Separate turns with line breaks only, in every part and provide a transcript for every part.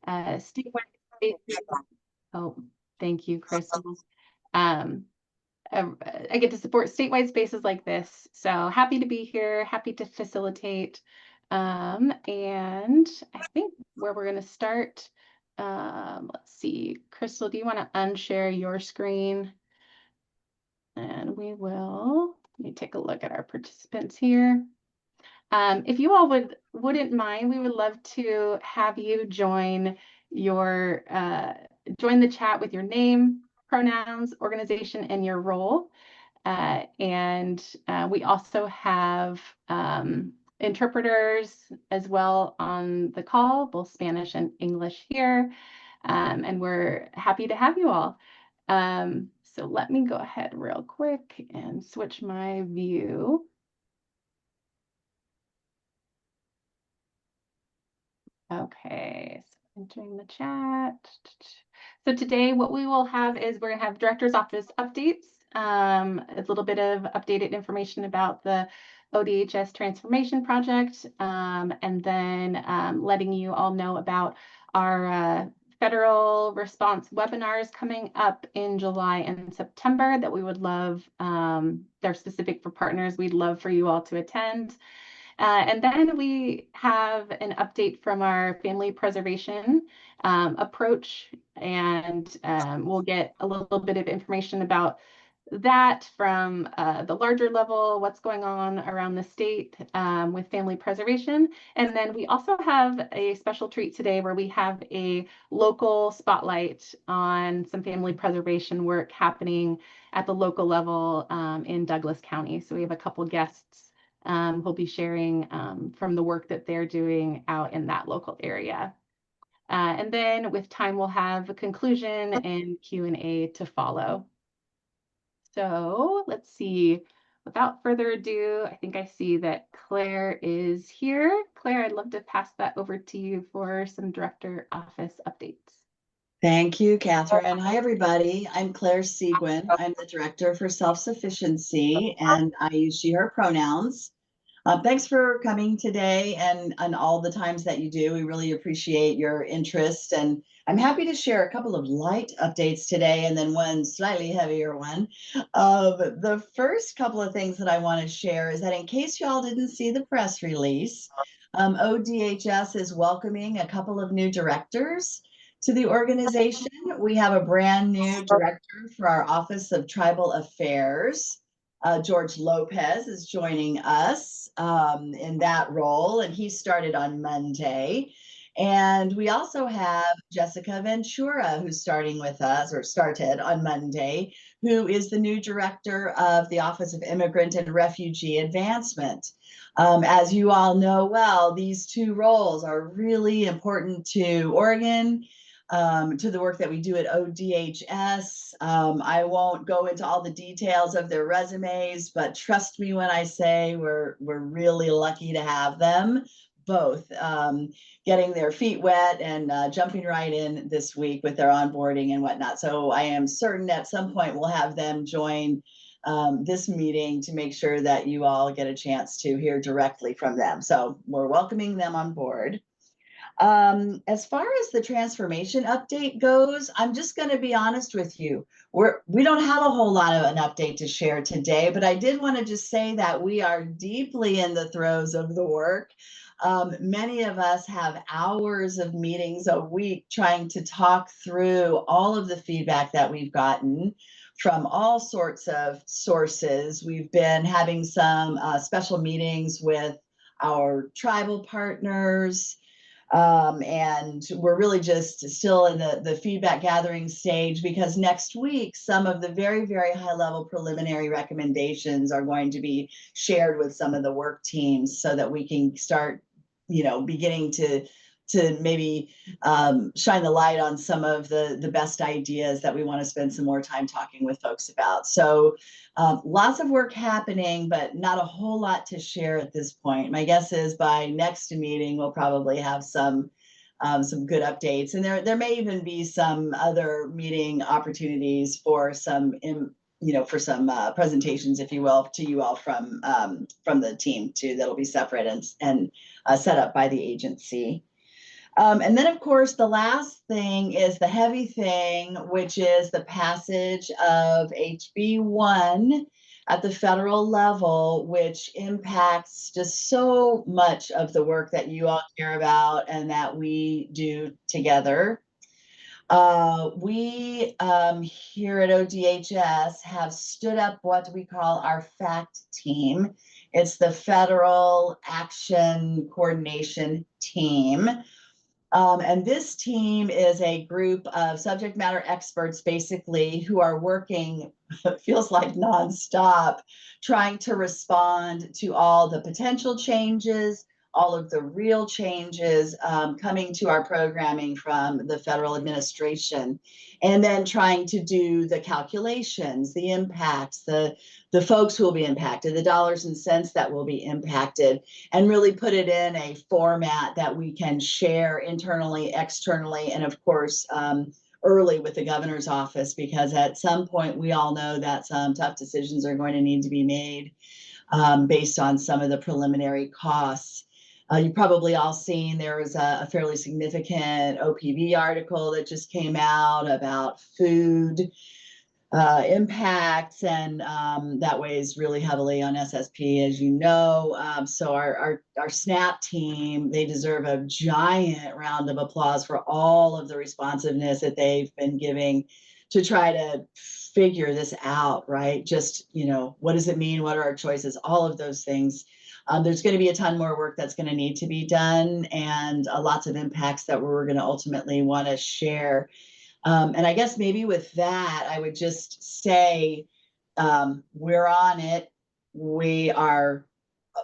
statewide spaces. Oh, thank you, Crystal. Um, I get to support statewide spaces like this. So happy to be here, happy to facilitate. And I think where we're going to start, let's see, Crystal, do you want to unshare your screen? And we will, let me take a look at our participants here. If you all wouldn't mind, we would love to have you join join the chat with your name, pronouns, organization, and your role. We also have interpreters as well on the call, both Spanish and English here. And we're happy to have you all. So let me go ahead real quick and switch my view. Okay, so entering the chat. So today what we will have is we're going to have director's office updates, a little bit of updated information about the ODHS transformation project, and then letting you all know about our federal response webinars coming up in July and September that we would love, they're specific for partners, we'd love for you all to attend. And then we have an update from our family preservation approach, and we'll get a little bit of information about that from the larger level, what's going on around the state with family preservation. And then we also have a special treat today where we have a local spotlight on some family preservation work happening at the local level in Douglas County. So we have a couple guests who'll be sharing from the work that they're doing out in that local area. And then with time, we'll have a conclusion and Q&A to follow. So let's see, without further ado, I think I see that Claire is here. Claire, I'd love to pass that over to you for some director office updates.
Thank you, Catherine. Hi, everybody. I'm Claire Seguin. I'm the Director for Self-Sufficiency, and I use she, her pronouns. Thanks for coming today and all the times that you do. We really appreciate your interest, and I'm happy to share a couple of light updates today and then one slightly heavier one. The first couple of things that I want to share is that in case y'all didn't see the press release, ODHS is welcoming a couple of new directors to the organization. We have a brand new director for our Office of Tribal Affairs. George Lopez is joining us in that role, and he started on Monday. And we also have Jessica Ventura, who's starting with us, or started on Monday, who is the new director of the Office of Immigrant and Refugee Advancement. As you all know well, these two roles are really important to Oregon, to the work that we do at ODHS. I won't go into all the details of their resumes, but trust me when I say we're really lucky to have them both getting their feet wet and jumping right in this week with their onboarding and whatnot. So I am certain at some point we'll have them join this meeting to make sure that you all get a chance to hear directly from them. So we're welcoming them on board. As far as the transformation update goes, I'm just going to be honest with you. We don't have a whole lot of an update to share today, but I did want to just say that we are deeply in the throes of the work. Many of us have hours of meetings a week trying to talk through all of the feedback that we've gotten from all sorts of sources. We've been having some special meetings with our tribal partners, and we're really just still in the feedback gathering stage, because next week, some of the very, very high level preliminary recommendations are going to be shared with some of the work teams so that we can start, beginning to maybe shine the light on some of the best ideas that we want to spend some more time talking with folks about. So lots of work happening, but not a whole lot to share at this point. My guess is by next meeting, we'll probably have some good updates. And there may even be some other meeting opportunities for some presentations, if you will, to you all from the team too, that'll be separate and set up by the agency. And then, of course, the last thing is the heavy thing, which is the passage of HB1 at the federal level, which impacts just so much of the work that you all care about and that we do together. We here at ODHS have stood up what we call our FACT team. It's the Federal Action Coordination Team. And this team is a group of subject matter experts, basically, who are working, it feels like nonstop, trying to respond to all the potential changes, all of the real changes coming to our programming from the federal administration, and then trying to do the calculations, the impacts, the folks who will be impacted, the dollars and cents that will be impacted, and really put it in a format that we can share internally, externally, and of course, early with the governor's office, because at some point we all know that some tough decisions are going to need to be made based on some of the preliminary costs. You've probably all seen there was a fairly significant OPV article that just came out about food impacts, and that weighs really heavily on SSP, as you know. So our SNAP team, they deserve a giant round of applause for all of the responsiveness that they've been giving to try to figure this out, right? Just, what does it mean? What are our choices? All of those things. There's going to be a ton more work that's going to need to be done, and lots of impacts that we're going to ultimately want to share. And I guess maybe with that, I would just say we're on it. We are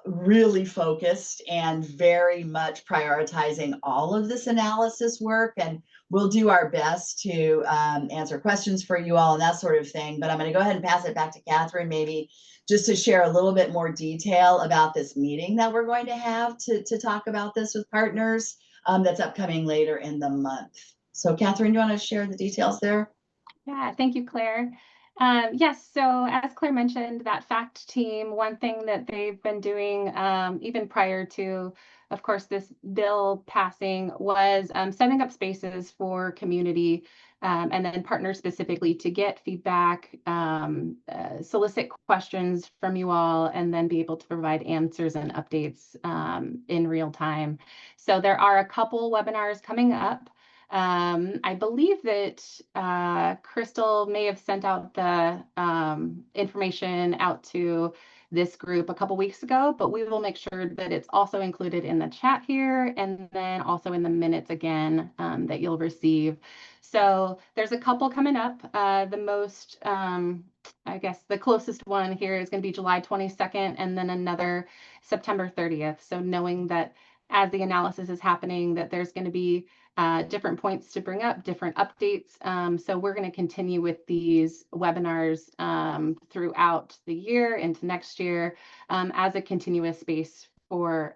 really focused and very much prioritizing all of this analysis work. And we'll do our best to answer questions for you all and that sort of thing. But I'm going to go ahead and pass it back to Catherine, maybe just to share a little bit more detail about this meeting that we're going to have to talk about this with partners that's upcoming later in the month. So Catherine, do you want to share the details there?
Yeah, thank you, Claire. Yes, so as Claire mentioned, that FACT team, one thing that they've been doing even prior to, of course, this bill passing was setting up spaces for community and then partners specifically to get feedback, solicit questions from you all, and then be able to provide answers and updates in real time. So there are a couple webinars coming up. I believe that Crystal may have sent out the information out to this group a couple weeks ago, but we will make sure that it's also included in the chat here and then also in the minutes again that you'll receive. So there's a couple coming up. The most, I guess the closest one here is going to be July 22nd and then another September 30th. So knowing that as the analysis is happening, that there's going to be different points to bring up, different updates. So we're going to continue with these webinars throughout the year into next year as a continuous space for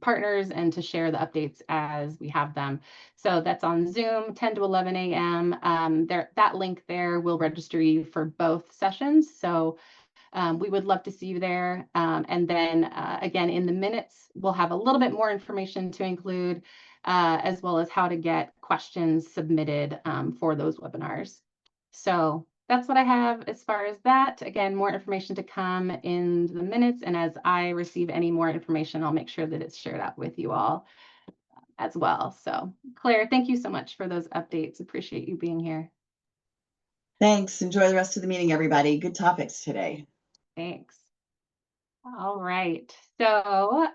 partners and to share the updates as we have them. So that's on Zoom, 10 to 11 a.m. That link there will register you for both sessions. So we would love to see you there. And then again, in the minutes, we'll have a little bit more information to include as well as how to get questions submitted for those webinars. So that's what I have as far as that. Again, more information to come in the minutes. And as I receive any more information, I'll make sure that it's shared out with you all as well. So Claire, thank you so much for those updates. Appreciate you being here.
Thanks. Enjoy the rest of the meeting, everybody. Good topics today.
Thanks. All right. So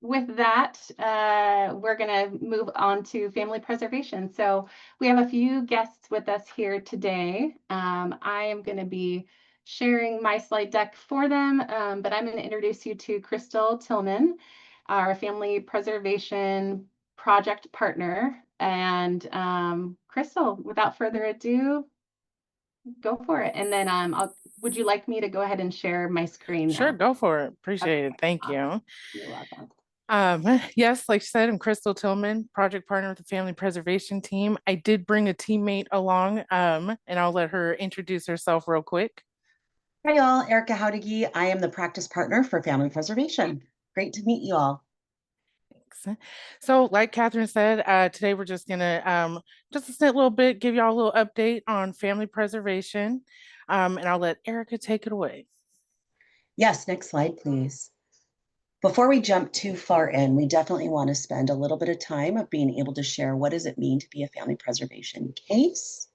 with that, we're going to move on to family preservation. So we have a few guests with us here today. I am going to be sharing my slide deck for them, but I'm going to introduce you to Crystal Tillman, our family preservation project partner. And Crystal, without further ado, go for it. And then would you like me to go ahead and share my screen now?
Sure, go for it. Appreciate it. Thank you.
You're welcome.
Yes, like you said, I'm Crystal Tillman, project partner with the family preservation team. I did bring a teammate along, and I'll let her introduce herself real quick.
Hi, y'all. Erica Howdigi. I am the practice partner for family preservation. Great to meet you all.
Thanks. So, like Catherine said, today we're just gonna just a little bit give y'all a little update on family preservation, and I'll let Erica take it away.
Yes, next slide, please. Before we jump too far in, we definitely want to spend a little bit of time of being able to share what does it mean to be a family preservation case.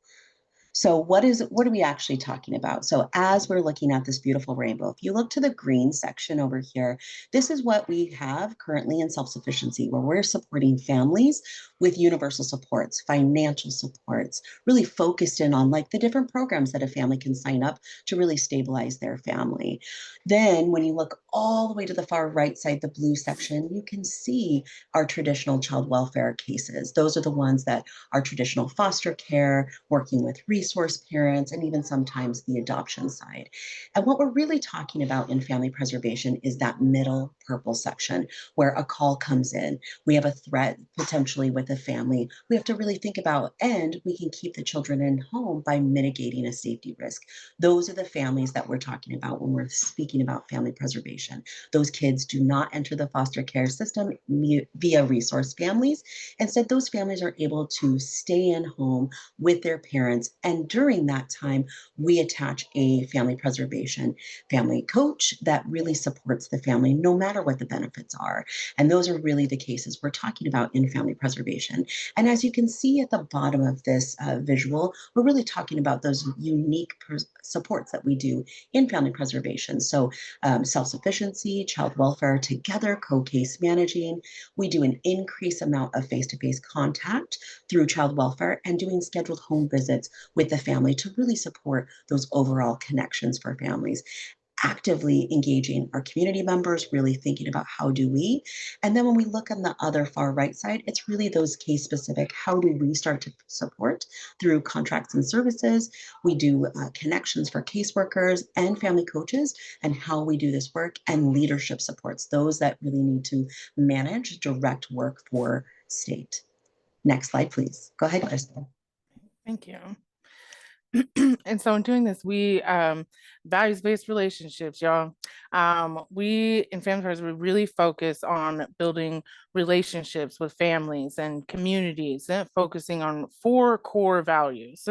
So what are we actually talking about? So as we're looking at this beautiful rainbow, if you look to the green section over here, this is what we have currently in self-sufficiency, where we're supporting families with universal supports, financial supports, really focused in on like the different programs that a family can sign up to really stabilize their family. Then when you look all the way to the far right side, the blue section, you can see our traditional child welfare cases. Those are the ones that are traditional foster care, working with resource parents, and even sometimes the adoption side. And what we're really talking about in family preservation is that middle purple section where a call comes in. We have a threat potentially with a family. We have to really think about, and we can keep the children in home by mitigating a safety risk. Those are the families that we're talking about when we're speaking about family preservation. Those kids do not enter the foster care system via resource families. Instead, those families are able to stay in home with their parents. And during that time, we attach a family preservation family coach that really supports the family no matter what the benefits are. And those are really the cases we're talking about in family preservation. And as you can see at the bottom of this visual, we're really talking about those unique supports that we do in family preservation. So self-sufficiency, child welfare together, co-case managing. We do an increased amount of face-to-face contact through child welfare and doing scheduled home visits with the family to really support those overall connections for families. Actively engaging our community members, really thinking about how do we. And then when we look on the other far right side, it's really those case specific. How do we start to support through contracts and services? We do connections for caseworkers and family coaches, and how we do this work, and leadership supports, those that really need to manage direct work for state. Next slide, please. Go ahead, Crystal.
Thank you. And so in doing this, we values-based relationships, y'all. We in Family Prayers, we really focus on building relationships with families and communities, focusing on 4 core values: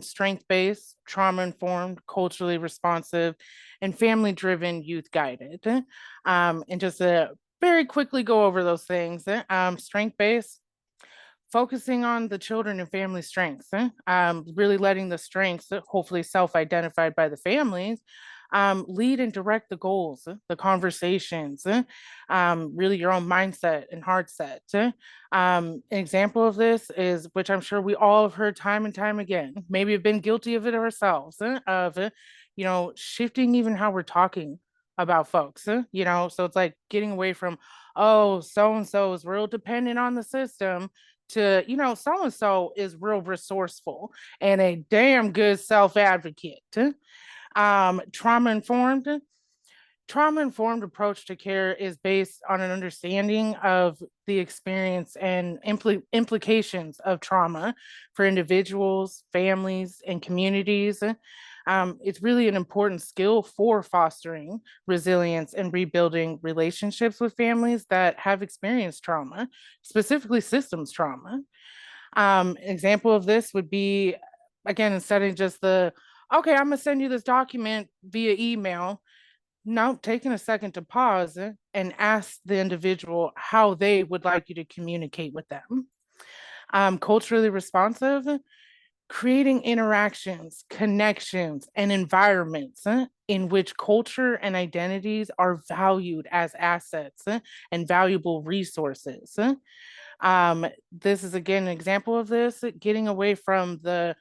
strength-based, trauma-informed, culturally responsive, and family-driven, youth-guided. And just to very quickly go over those things, strength-based, focusing on the children and family strengths, really letting the strengths, hopefully self-identified by the families, lead and direct the goals, the conversations, really your own mindset and heart set. An example of this is, which I'm sure we all have heard time and time again, maybe have been guilty of it ourselves, of, shifting even how we're talking about folks, so it's like getting away from, oh, so-and-so is real dependent on the system, to, so-and-so is real resourceful and a damn good self-advocate. Trauma-informed. Trauma-informed approach to care is based on an understanding of the experience and implications of trauma for individuals, families, and communities. It's really an important skill for fostering resilience and rebuilding relationships with families that have experienced trauma, specifically systems trauma. An example of this would be, again, instead of just okay, I'm gonna send you this document via email. No, taking a second to pause and ask the individual how they would like you to communicate with them. Culturally responsive, creating interactions, connections, and environments in which culture and identities are valued as assets and valuable resources. This is, again, an example of this, getting away from the,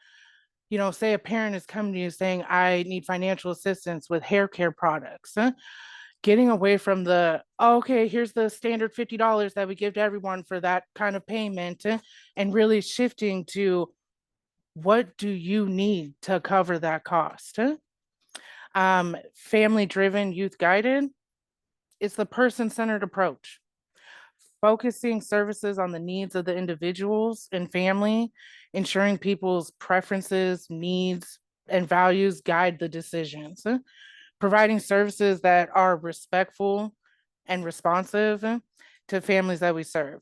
say a parent is coming to you saying, I need financial assistance with hair care products. Getting away from the, okay, here's the standard $50 that we give to everyone for that kind of payment, and really shifting to, what do you need to cover that cost? Family-driven, youth-guided, it's the person-centered approach, focusing services on the needs of the individuals and family, ensuring people's preferences, needs, and values guide the decisions, providing services that are respectful and responsive, to families that we serve.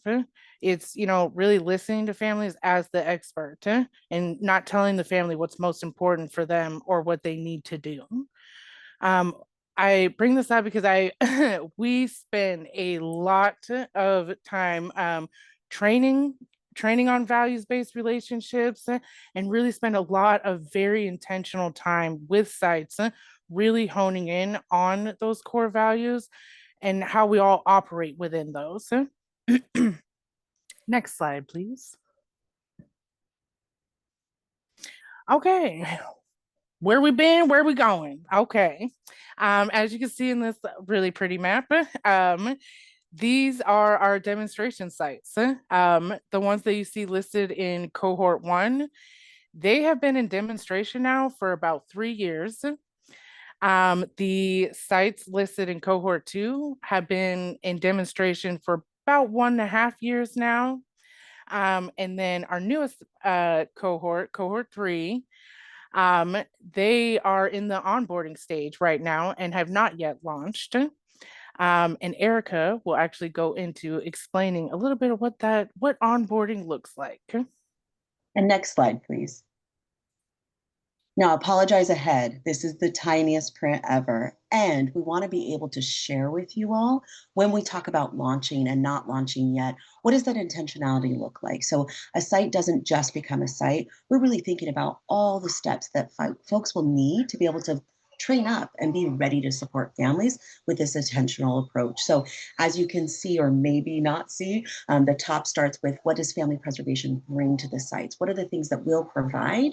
It's, really listening to families as the expert, and not telling the family what's most important for them or what they need to do. Um, I bring this up because we spend a lot of time training on values-based relationships, and really spend a lot of very intentional time with sites, really honing in on those core values and how we all operate within those. Next slide, please. Okay, where we been, where we going? Okay. As you can see in this really pretty map, these are our demonstration sites. The ones that you see listed in cohort 1, they have been in demonstration now for about 3 years. The sites listed in cohort 2 have been in demonstration for about 1.5 years now. And then our newest cohort 3, they are in the onboarding stage right now and have not yet launched. And Erica will actually go into explaining a little bit of what onboarding looks like.
And next slide, please. Now, apologize ahead. This is the tiniest print ever. And we want to be able to share with you all when we talk about launching and not launching yet, what does that intentionality look like? So a site doesn't just become a site. We're really thinking about all the steps that folks will need to be able to train up and be ready to support families with this intentional approach. So as you can see, or maybe not see, the top starts with what does family preservation bring to the sites? What are the things that we'll provide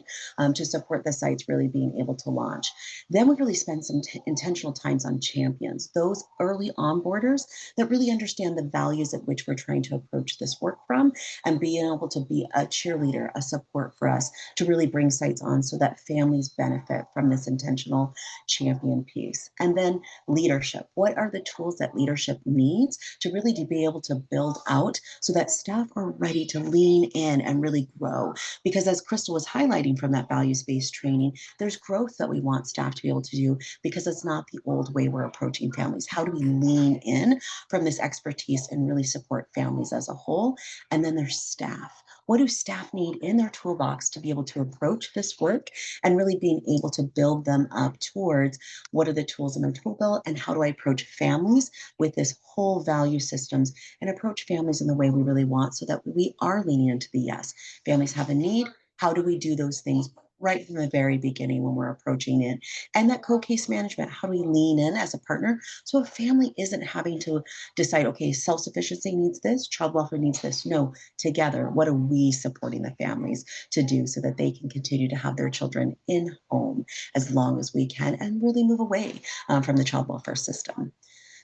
to support the sites really being able to launch? Then we really spend some intentional times on champions, those early onboarders that really understand the values at which we're trying to approach this work from, and being able to be a cheerleader, a support for us to really bring sites on so that families benefit from this intentional champion piece. And then leadership. What are the tools that leadership needs to really to be able to build out so that staff are ready to lean in and really grow? Because as Crystal was highlighting from that values-based training, there's growth that we want staff to be able to do because it's not the old way we're approaching families. How do we lean in from this expertise and really support families as a whole? And then there's staff. What do staff need in their toolbox to be able to approach this work, and really being able to build them up towards what are the tools in their tool belt, and how do I approach families with this whole value systems and approach families in the way we really want so that we are leaning into the yes. Families have a need. How do we do those things right from the very beginning when we're approaching it? And that co-case management, how do we lean in as a partner so a family isn't having to decide, okay, self-sufficiency needs this, child welfare needs this. No, together, what are we supporting the families to do so that they can continue to have their children in home as long as we can and really move away from the child welfare system?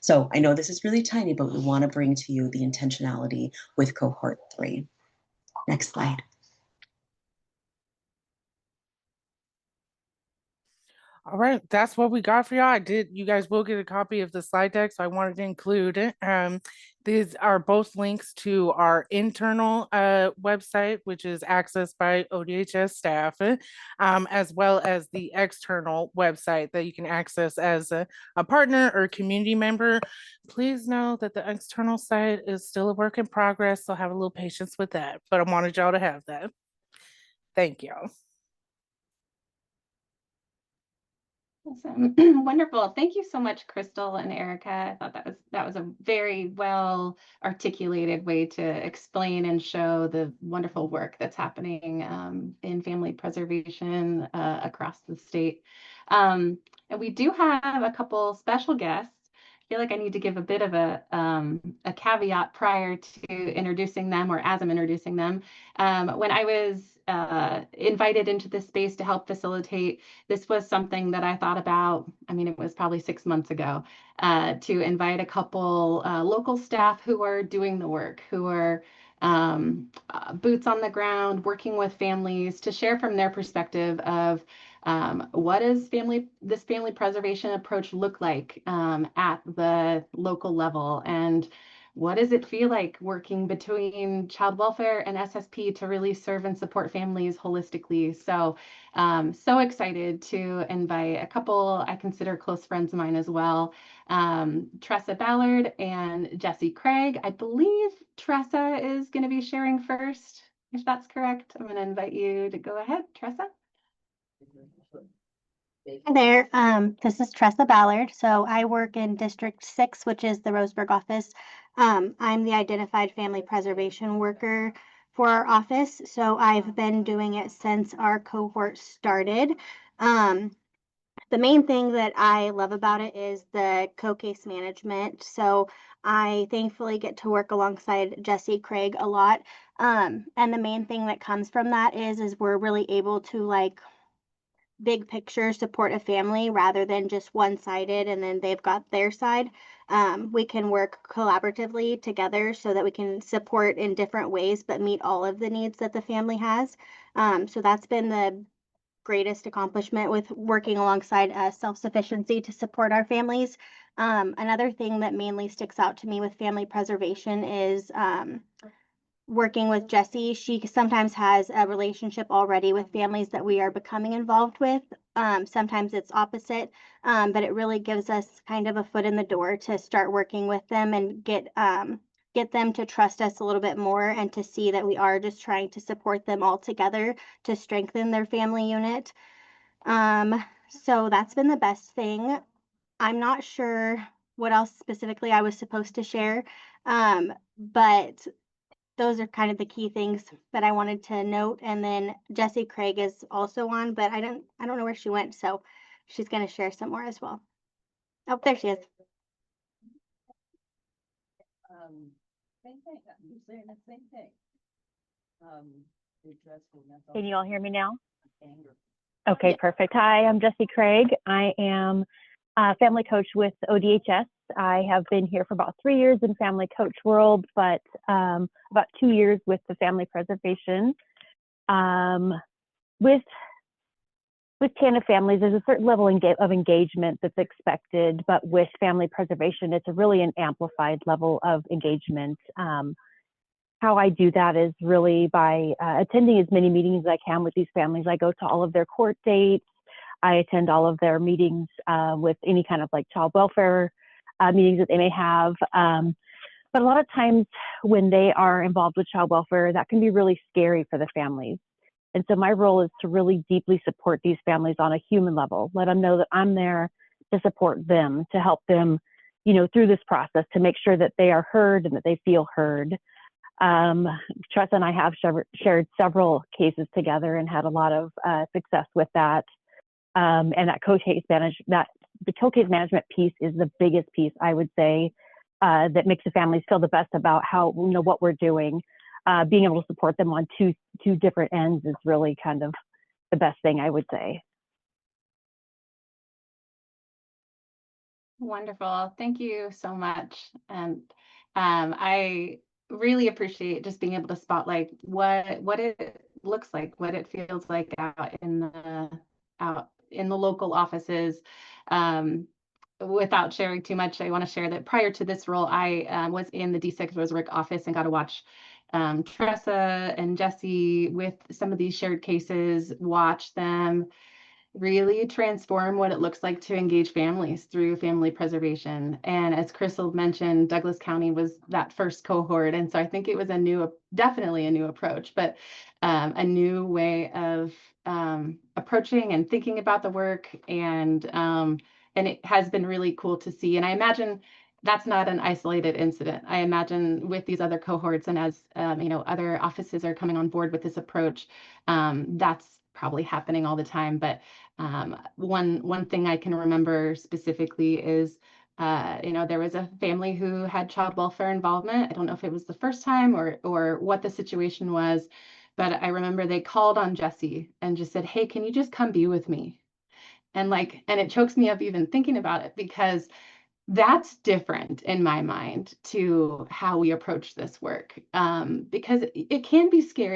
So I know this is really tiny, but we want to bring to you the intentionality with cohort 3. Next slide.
All right, that's what we got for y'all. You guys will get a copy of the slide deck, so I wanted to include it. These are both links to our internal website, which is accessed by ODHS staff, as well as the external website that you can access as a partner or community member. Please know that the external site is still a work in progress, so have a little patience with that, but I wanted y'all to have that. Thank y'all.
Awesome. Wonderful. Thank you so much, Crystal and Erica. I thought that was a very well articulated way to explain and show the wonderful work that's happening in family preservation across the state. And we do have a couple special guests. I feel like I need to give a bit of a caveat prior to introducing them, or as I'm introducing them. When I was invited into this space to help facilitate, this was something that I thought about, I mean, it was probably 6 months ago, to invite a couple local staff who are doing the work, who are boots on the ground, working with families, to share from their perspective of what does this family preservation approach look like at the local level, and what does it feel like working between child welfare and SSP to really serve and support families holistically? So, so excited to invite a couple I consider close friends of mine as well, Tressa Ballard and Jesse Craig. I believe Tressa is going to be sharing first, if that's correct. I'm going to invite you to go ahead, Tressa.
Hi there, this is Tressa Ballard. So I work in District 6, which is the Roseburg office. I'm the identified family preservation worker for our office. So I've been doing it since our cohort started. The main thing that I love about it is the co-case management. So I thankfully get to work alongside Jesse Craig a lot. And the main thing that comes from that is we're really able to like big picture support a family rather than just one-sided and then they've got their side. We can work collaboratively together so that we can support in different ways but meet all of the needs that the family has. So that's been the greatest accomplishment with working alongside self-sufficiency to support our families. Another thing that mainly sticks out to me with family preservation is working with Jessie. She sometimes has a relationship already with families that we are becoming involved with. Sometimes it's opposite, but it really gives us kind of a foot in the door to start working with them and get them to trust us a little bit more and to see that we are just trying to support them all together to strengthen their family unit. So that's been the best thing. I'm not sure what else specifically I was supposed to share, but those are kind of the key things that I wanted to note. And then Jessie Craig is also on, but I don't know where she went, so she's going to share some more as well. Oh, there she is.
Same thing. You're saying the same thing.
Can you all hear me now?
Anger.
Okay,
Yeah.
perfect. Hi, I'm Jessie Craig. I am a family coach with ODHS. I have been here for about 3 years in family coach world, but about 2 years with the family preservation. With TANF families, there's a certain level of engagement that's expected, but with family preservation, it's really an amplified level of engagement. How I do that is really by attending as many meetings as I can with these families. I go to all of their court dates. I attend all of their meetings with any kind of like child welfare meetings that they may have. But a lot of times when they are involved with child welfare, that can be really scary for the families. And so my role is to really deeply support these families on a human level, let them know that I'm there to support them, to help them, through this process, to make sure that they are heard and that they feel heard. Tressa and I have shared several cases together and had a lot of success with that. And that the co-case management piece is the biggest piece, I would say, that makes the families feel the best about how, what we're doing. Being able to support them on two different ends is really kind of the best thing, I would say.
Wonderful. Thank you so much. And I really appreciate just being able to spotlight what it looks like, what it feels like out in the local offices. Without sharing too much, I want to share that prior to this role, I was in the D6 Roseburg office and got to watch Tressa and Jesse with some of these shared cases, watch them really transform what it looks like to engage families through family preservation. And as Crystal mentioned, Douglas County was that first cohort. And so I think it was definitely a new approach, but a new way of approaching and thinking about the work. And it has been really cool to see. And I imagine that's not an isolated incident. I imagine with these other cohorts and as other offices are coming on board with this approach, that's probably happening all the time. But one thing I can remember specifically is, there was a family who had child welfare involvement. I don't know if it was the first time or what the situation was, but I remember they called on Jesse and just said, "Hey, can you just come be with me?" And it chokes me up even thinking about it because that's different in my mind to how we approach this work, because it can be scary.